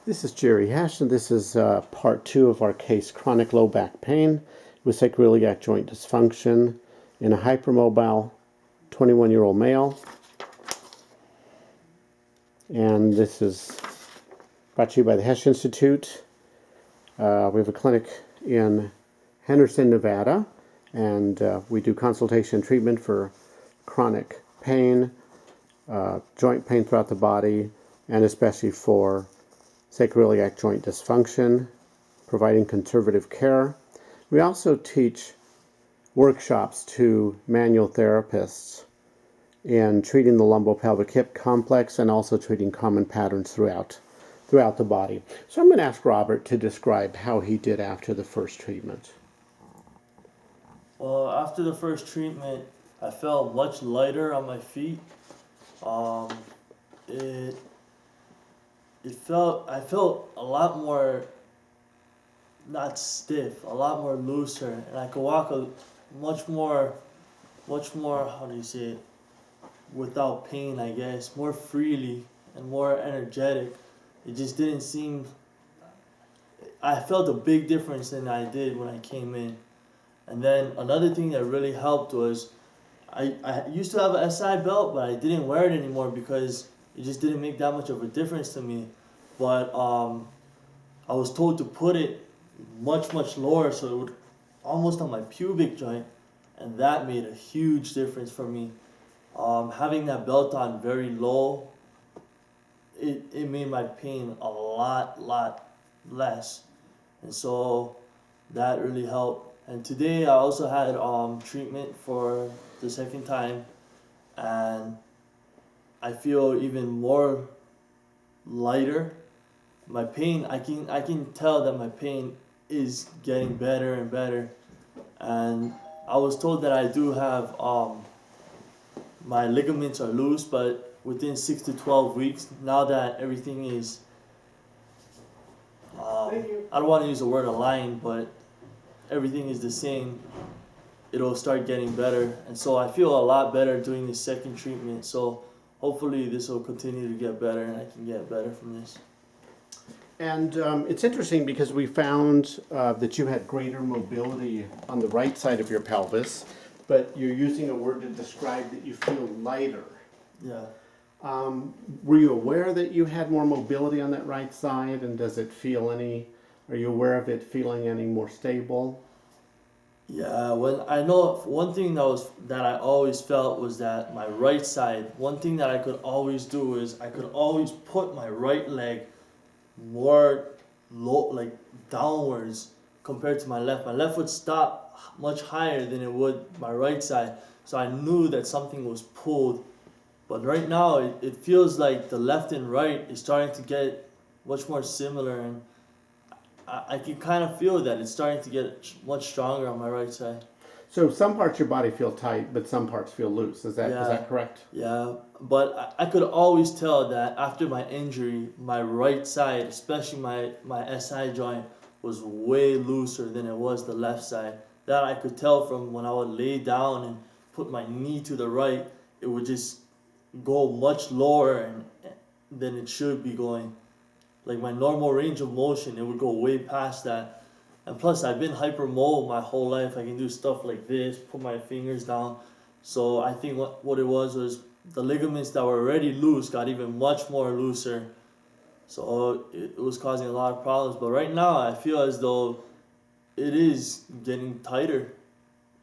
This is Jerry Hesch, and this is part 2 of our case, chronic low back pain with sacroiliac joint dysfunction in a hypermobile 21-year-old male. And this is brought to you by the Hesch Institute. We have a clinic in Henderson, Nevada, and we do consultation and treatment for chronic pain, joint pain throughout the body, and especially for sacroiliac joint dysfunction, providing conservative care. We also teach workshops to manual therapists in treating the lumbopelvic hip complex and also treating common patterns throughout the body. So I'm going to ask Robert to describe how he did after the first treatment. Well, after the first treatment, I felt much lighter on my feet. I felt a lot more, not stiff, a lot more looser, and I could walk much more, how do you say it, without pain, I guess, more freely and more energetic. It just didn't seem, I felt a big difference than I did when I came in. And then another thing that really helped was, I used to have an SI belt, but I didn't wear it anymore because it just didn't make that much of a difference to me. But I was told to put it much lower, so it would almost on my pubic joint, and that made a huge difference for me. Having that belt on very low, it made my pain a lot less, and so that really helped. And today I also had treatment for the second time, and I feel even more lighter. My pain, I can tell that my pain is getting better and better. And I was told that I do have my ligaments are loose, but within 6 to 12 weeks, now that everything is I don't want to use the word aligned, but everything is the same, it'll start getting better. And so I feel a lot better doing this second treatment. So hopefully this will continue to get better and I can get better from this. And it's interesting because we found that you had greater mobility on the right side of your pelvis, but you're using a word to describe that you feel lighter. Yeah. Were you aware that you had more mobility on that right side, and does it feel are you aware of it feeling any more stable? Yeah, well, I know one thing that I always felt was that my right side, one thing that I could always do is I could always put my right leg more low, like downwards compared to my left. My left would stop much higher than it would my right side. So I knew that something was pulled. But right now it feels like the left and right is starting to get much more similar, and I can kind of feel that it's starting to get much stronger on my right side. So some parts of your body feel tight, but some parts feel loose. Is that correct? Yeah, but I could always tell that after my injury, my right side, especially my SI joint, was way looser than it was the left side. That I could tell from when I would lay down and put my knee to the right, it would just go much lower than it should be going. Like my normal range of motion, it would go way past that. And plus, I've been hypermobile my whole life. I can do stuff like this, put my fingers down. So I think what it was the ligaments that were already loose got even much more looser. So it was causing a lot of problems. But right now, I feel as though it is getting tighter.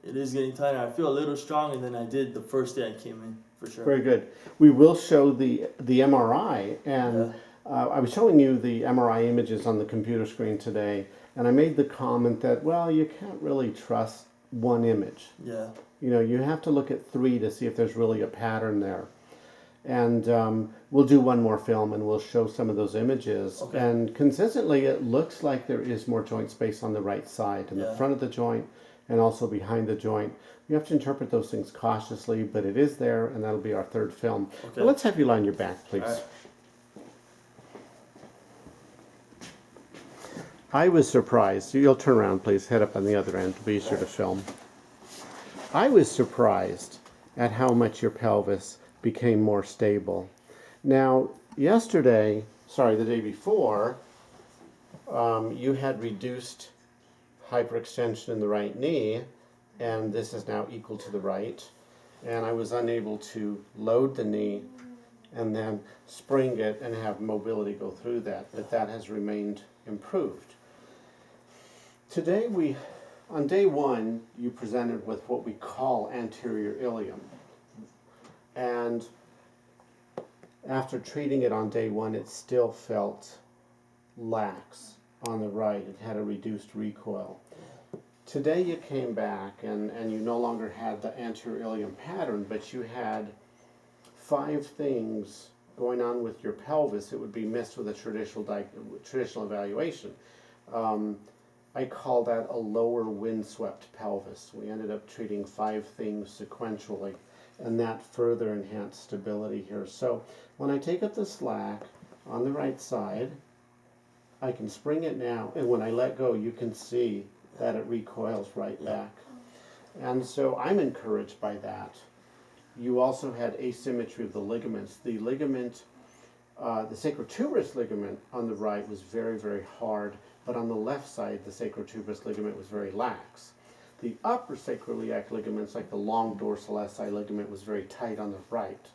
It is getting tighter. I feel a little stronger than I did the first day I came in, for sure. Very good. We will show the MRI, and I was showing you the MRI images on the computer screen today, and I made the comment that, well, you can't really trust one image. Yeah. You know, you have to look at 3 to see if there's really a pattern there. And we'll do one more film and we'll show some of those images. Okay. And consistently, it looks like there is more joint space on the right side, in the front of the joint and also behind the joint. You have to interpret those things cautiously, but it is there, and that'll be our third film. Okay. Well, let's have you lie on your back, please. Right. I was surprised. You'll turn around, please. Head up on the other end. It'll be easier to film. I was surprised at how much your pelvis became more stable. Now, the day before, you had reduced hyperextension in the right knee, and this is now equal to the right. And I was unable to load the knee and then spring it and have mobility go through that, but that has remained improved. Today on day one, you presented with what we call anterior ilium. And after treating it on day one, it still felt lax on the right. It had a reduced recoil. Today you came back and you no longer had the anterior ilium pattern, but you had 5 things going on with your pelvis that would be missed with a traditional evaluation. I call that a lower windswept pelvis. We ended up treating 5 things sequentially, and that further enhanced stability here. So when I take up the slack on the right side, I can spring it now, and when I let go, you can see that it recoils right back. And so I'm encouraged by that. You also had asymmetry of the ligaments. The ligament, the sacrotuberous ligament on the right was very, very hard, but on the left side, the sacrotuberous ligament was very lax. The upper sacroiliac ligaments, like the long dorsal SI ligament, was very tight on the right.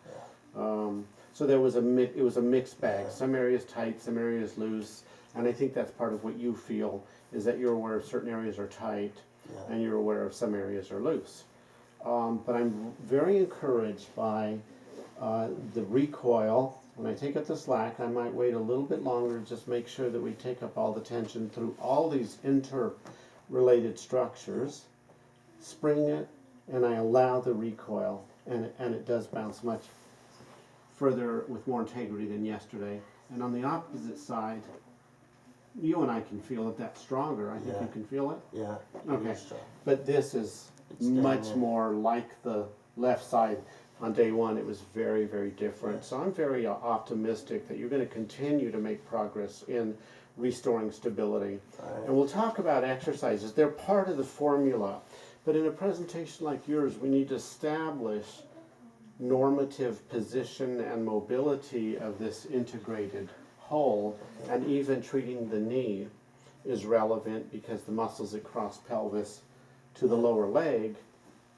So there was it was a mixed bag. Some areas tight, some areas loose, and I think that's part of what you feel, is that you're aware of certain areas are tight, and you're aware of some areas are loose. But I'm very encouraged by the recoil. When I take up the slack, I might wait a little bit longer, just make sure that we take up all the tension through all these interrelated structures, spring it, and I allow the recoil, and it does bounce much further with more integrity than yesterday. And on the opposite side, you and I can feel it that stronger. I think you can feel it? Yeah. Okay. But this is much more like the left side. On day one, it was very, very different. So I'm very optimistic that you're going to continue to make progress in restoring stability. And we'll talk about exercises. They're part of the formula. But in a presentation like yours, we need to establish normative position and mobility of this integrated whole. And even treating the knee is relevant because the muscles that cross pelvis to the lower leg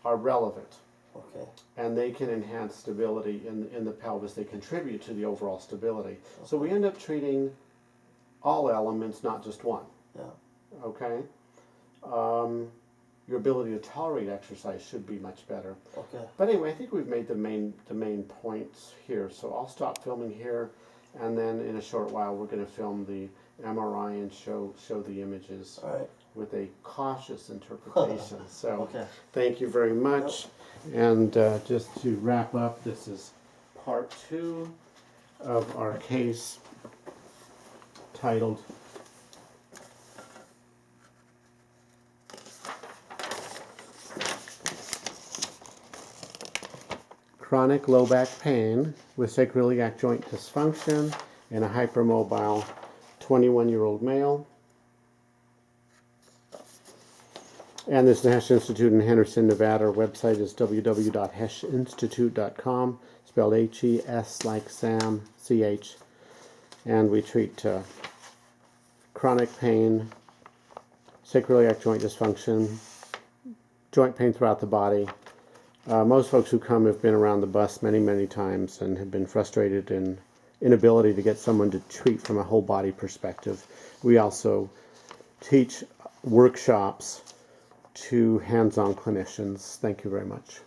are relevant. Okay. And they can enhance stability in the pelvis. They contribute to the overall stability. So we end up treating all elements, not just one. Yeah. Okay? Your ability to tolerate exercise should be much better. Okay. But anyway, I think we've made the main points here. So I'll stop filming here, and then in a short while we're going to film the MRI and show the images. All right. With a cautious interpretation. So Okay. thank you very much. And just to wrap up, this is part 2 of our case titled Chronic Low Back Pain with Sacroiliac Joint Dysfunction in a Hypermobile 21-year-old male. And this is the Hesch Institute in Henderson, Nevada. Our website is www.heschinstitute.com, spelled H-E-S like Sam, C-H. And we treat chronic pain, sacroiliac joint dysfunction, joint pain throughout the body. Most folks who come have been around the bus many, many times and have been frustrated in inability to get someone to treat from a whole body perspective. We also teach workshops to hands-on clinicians. Thank you very much.